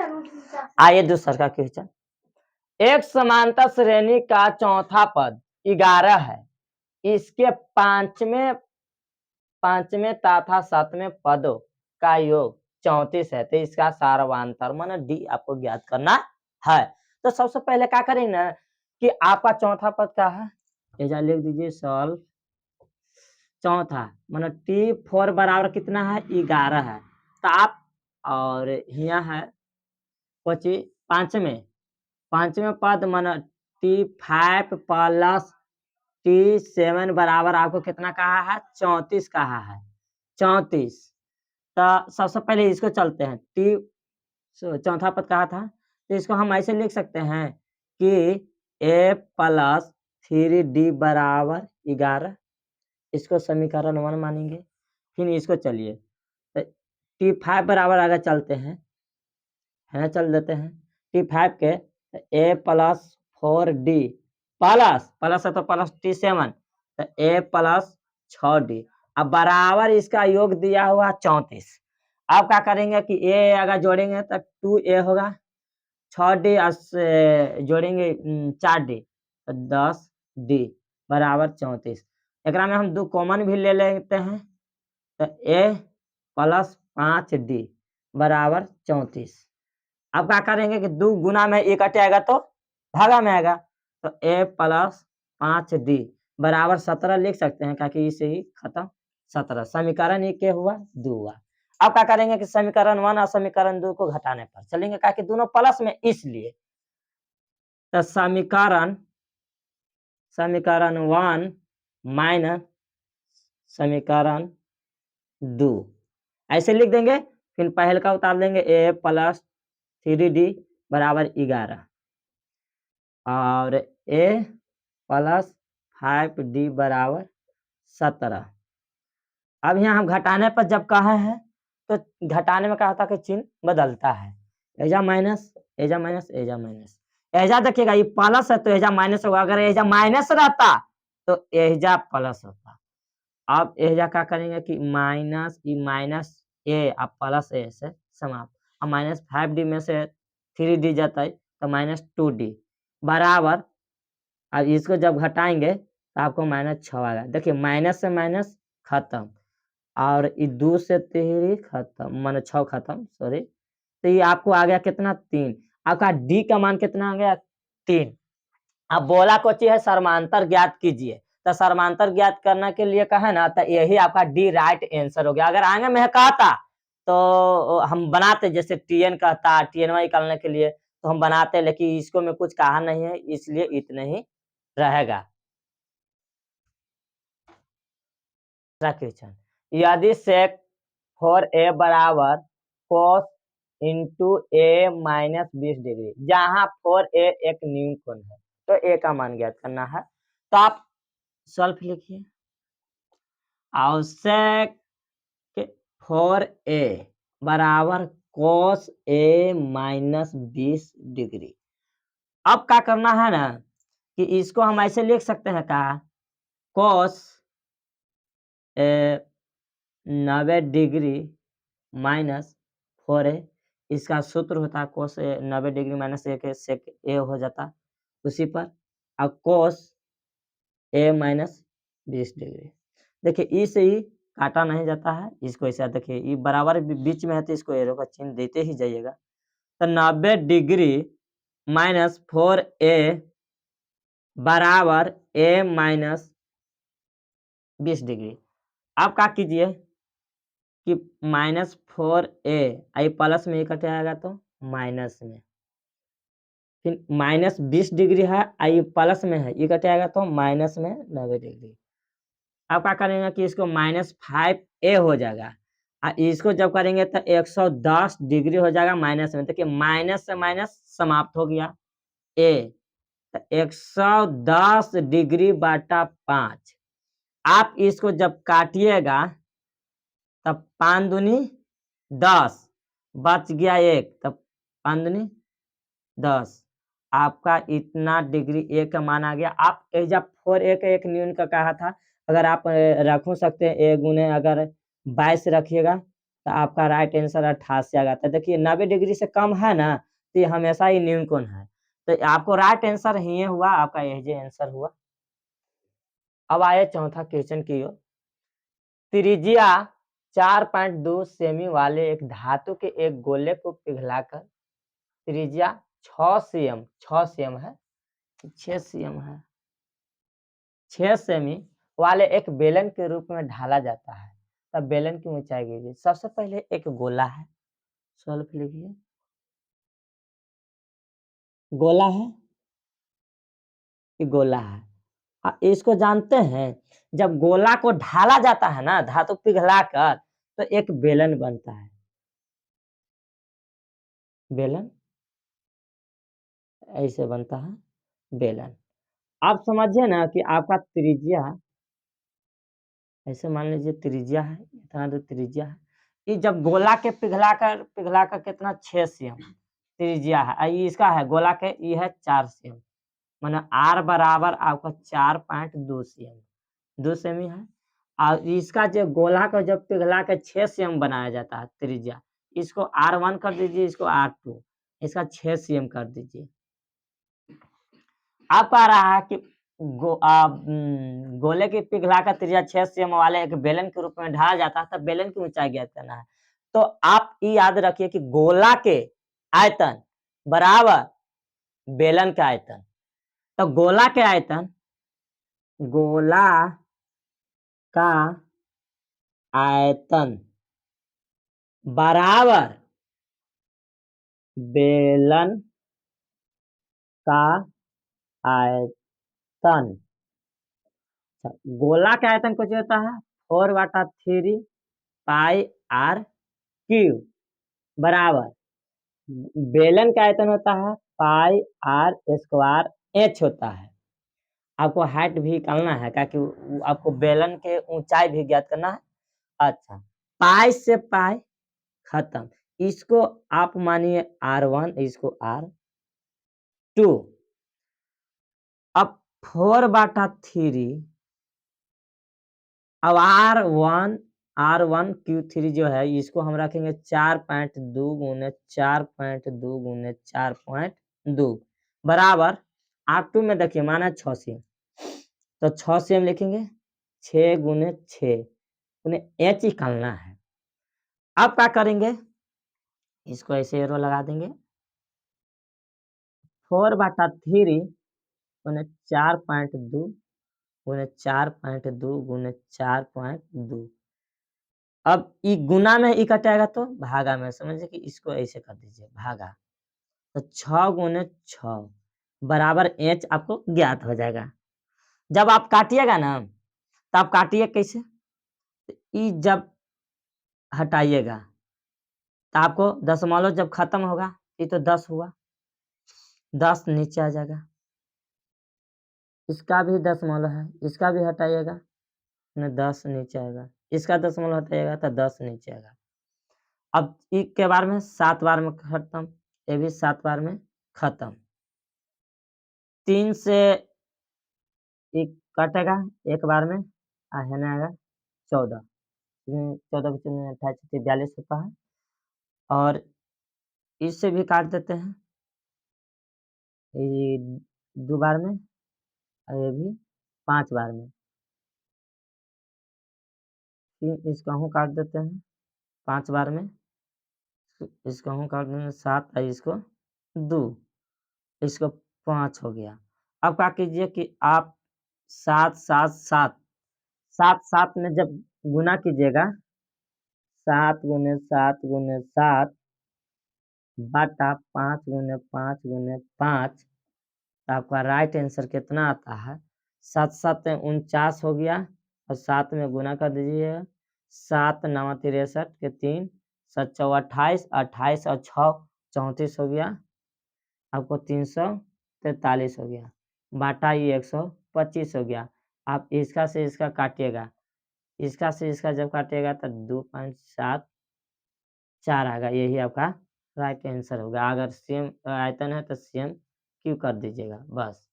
आइए दूसरा का क्वेश्चन। एक समांतर श्रेणी का चौथा पद 11 है, इसके पांचवें तथा सातवें पदों का योग 34 है, तो इसका सारवांतर माना डी आपको ज्ञात करना है। तो सबसे पहले क्या करेंगे ना कि आपका चौथा पद क्या है, ऐसा लिख दीजिए सॉल्व चौथा माना T4 बराबर कितना है 11 है, तो आप और यहाँ है पची पांचवें पद माना T5 प्लस T7 बराबर आपको कितना कहा है 34 कहा है 34। तो सबसे पहले इसको चलते हैं, चौथा पद कहा था, तो इसको हम ऐसे लिख सकते हैं कि a प्लस 3d बराबर 11, इसको समीकरण 1 मानेंगे। फिर इसको चलिए T5 बराबर आगे चलते हैं, है चल देते हैं T5 के a प्लस 4d प्लस है तो प्लस T7, तो a प्लस 6d, अब बराबर इसका योग दिया हुआ 34। अब क्या करेंगे कि a अगर जोड़ेंगे तो 2a होगा, 6d जोड़ेंगे 4d तो 10d बराबर 34। एक में हम 2 कॉमन भी ले लेते हैं, तो a प्लस 5d बराबर 34। अब क्या करेंगे कि 2 गुना में 1 आएगा तो भागा में आएगा, तो a प्लस 5d बराबर 17 लिख सकते हैं, क्योंकि इसे ही खत्म 17। समीकरण 1 के हुआ 2 हुआ। अब क्या करेंगे कि समीकरण 1 और समीकरण 2 को घटाने पर चलेंगे, क्योंकि दोनों प्लस में, इसलिए तो समीकरण 1 माइनस समीकरण 2 ऐसे लिख देंगे। फिर पहले का उतार देंगे a प्लस 3d बराबर 11 और a प्लस 5d बराबर 17। अब यहाँ हम घटाने पर जब कहा है तो घटाने में कहा था कि चिन्ह बदलता है, एजा माइनस एजा माइनस एजा माइनस, एजा देखिएगा ये प्लस है तो एजा माइनस होगा, अगर एजा माइनस रहता तो एजा प्लस होता। अब एजा क्या करेंगे कि माइनस ए अब प्लस ए से समाप्त, अब माइनस 5d में से 3d जाता है तो माइनस 2d बराबर, अब इसको जब घटाएंगे तो आपको माइनस 6 आएगा। देखिए माइनस से माइनस खत्म और ये 2 से 3 खत्म, माने 6 खत्म, सॉरी, तो ये आपको आ गया कितना 3। आपका डी का मान कितना आ गया 3। अब बोला कोची है समांतर ज्ञात कीजिए, तो समांतर ज्ञात करने के लिए कहा ना, तो यही आपका डी राइट आंसर हो गया। अगर आगे में कहता तो हम बनाते, जैसे टीएन कहता टीएनवाई निकालने के लिए तो हम बनाते, लेकिन इसको में कुछ कहा नहीं है, इसलिए इतना ही रहेगा। क्वेश्चन, यदि sec 4a बराबर cos into a minus 20 degree, जहां 4a एक न्यून कोण है, तो a का मान ज्ञात करना है, तो आप सॉल्व लिखिए। और sec 4a बराबर cos a माइनस 20 डिग्री। अब क्या करना है ना कि इसको हम ऐसे लिख सकते हैं का cos 90 डिग्री माइनस 4a, इसका सूत्र होता है कोस 90 डिग्री माइनस ए के सेक ए हो जाता उसी पर, और कोस ए माइनस 20 डिग्री। देखिए इसे ही काटा नहीं जाता है, इसको ऐसा देखिए ये बराबर बीच में है तो इसको एरो का चिन्ह देते ही जाइएगा। तो 90 डिग्री माइनस 4a बराबर a माइनस 20 डिग्री। आप क्या कीजिए कि माइनस 4a आई प्लस में इकट्ठे आएगा तो माइनस में, फिर माइनस 20 डिग्री है आई प्लस में है, इकट्ठे आएगा तो माइनस में 90 डिग्री। अब क्या करेंगे कि इसको माइनस 5a हो जाएगा, इसको जब करेंगे तो 110 डिग्री हो जाएगा माइनस में। देखिए माइनस से माइनस समाप्त हो गया a, तो 110 डिग्री बटा 5। आप इसको जब काटिएगा तब 5 दूनी 10 बच गया 1, तब 5 दूनी 10, आपका इतना डिग्री ए का मान आ गया। आप जब 4a का एक न्यून का कहा था, अगर आप रख सकते हैं ए गुने अगर 22 रखिएगा तो आपका राइट आंसर 88 आ जाता है। देखिए 90 डिग्री से कम है ना, तो ये हमेशा ही न्यून कोण है। तो आपको राइट आंसर ये हुआ, आपका यही आंसर हुआ। अब आए चौथा क्वेश्चन की ओर। त्रिज्या 4.2 सेमी वाले एक धातु के एक गोले को पिघलाकर त्रिज्या 6 सेम है, 6 सेम है, 6 सेमी वाले एक बेलन के रूप में ढाला जाता है, तब बेलन की ऊंचाई कीजिए। सबसे पहले एक गोला है, सॉल्व लिखिए। गोला है, ये गोला है। इसको जानते हैं, जब गोला को ढाला जाता है ना धातु पिघलाकर, तो एक बेलन बनता है। बेलन ऐसे बनता है बेलन। आप समझिए ना कि आपका त्रिज्या, ऐसे मान लीजिए त्रिज्या है, इतना तो त्रिज्या है। ये जब गोला के पिघलाकर कितना 6 सेम त्रिज्या है, ये इसका है गोला के, ये है 4 सेम, माने आर बराबर आपका 4.2 सेम, 2 सेमी है। और इसका जो गोला को जब पिघला के 6 सेम बनाया जाता है त्रिज्या, इसको R1 कर दीजिए, इसको R2, इसका 6 सेम कर दीजिए। आप कह रहा है कि गोले की पिघलाकर त्रिज्या 6 सेम वाले एक बेलन के रूप में ढाला जाता है, तब बेलन की ऊंचाई ज्ञात करना है। तो आप ये याद रखिए कि गोला के आयतन बराबर बेलन का आयतन। तो गोला के आयतन, गोला का आयतन बराबर बेलन का आयतन। गोला का आयतन कुछ होता है 4/3 पाई आर क्यूब बराबर बेलन का आयतन होता है पाई आर स्क्वायर एच होता है। आपको हाइट भी निकालना है, क्योंकि आपको बेलन के ऊंचाई भी ज्ञात करना है। अच्छा, पाई से पाई खत्म, इसको आप मानिए R1, इसको R2। अब 4/3, अब R1 जो है इसको हम रखेंगे 4.2 गुने 4.2 गुने 4.2 बराबर R2 में देखिए माना 6 सेम, तो 6 सेम लिखेंगे, 6 गुने 6 गुने एच निकालना है। अब क्या करेंगे, इसको ऐसे एरो लगा देंगे, 4/3 गुने 4.2 गुने 4.2 गुने 4.2। अब ई गुना में ई कटेगा तो भागा में, समझिए कि इसको ऐसे कर दीजिए भागा, तो 6 गुने 6 बराबर एच आपको ज्ञात हो जाएगा। जब आप काटिएगा ना, तो आप काटिए कैसे, ई जब हटाइएगा तो आपको दशमलव जब खत्म होगा, ये तो 10 हुआ, 10 नीचे आ जाएगा, इसका भी दशमलव है, इसका भी हटाइएगा ना 10 नीचे आएगा, इसका दशमलव हटाइएगा तो 10 नीचे आएगा। अब एक के बार में 7 बार में खत्म, ये भी 7 बार में खत्म, 3 से एक कटेगा एक बार में, है ना आएगा 14, 14 25 28 42 होता है। और इससे भी काट देते हैं, ये 2 बार में और ये भी 5 बार में, फिर इसका हूँ काट देते हैं 5 बार में, इसका हूँ काट देंगे 7 और इसको 2, इसको 5 हो गया। अब क्या कीजिए कि आप 7 7 7 7 7 में जब गुना कीजिएगा, 7 गुने 7 गुने 7 बटा 5 गुने 5 गुने 5, तो आपका राइट आंसर कितना आता है, 7 7 49 हो गया, और 7 में गुना कर दीजिए, 7 9 63 के 3 7 4 28, 28 और 6 34 हो गया, आपको 343 हो गया, बाटा ये 125 हो गया। आप इसका से इसका काटिएगा, इसका से इसका जब काटिएगा तो 2.74 आएगा, यही आपका राइट आंसर होगा। अगर सेम आयतन है तो सेम क्यू कर दीजिएगा बस।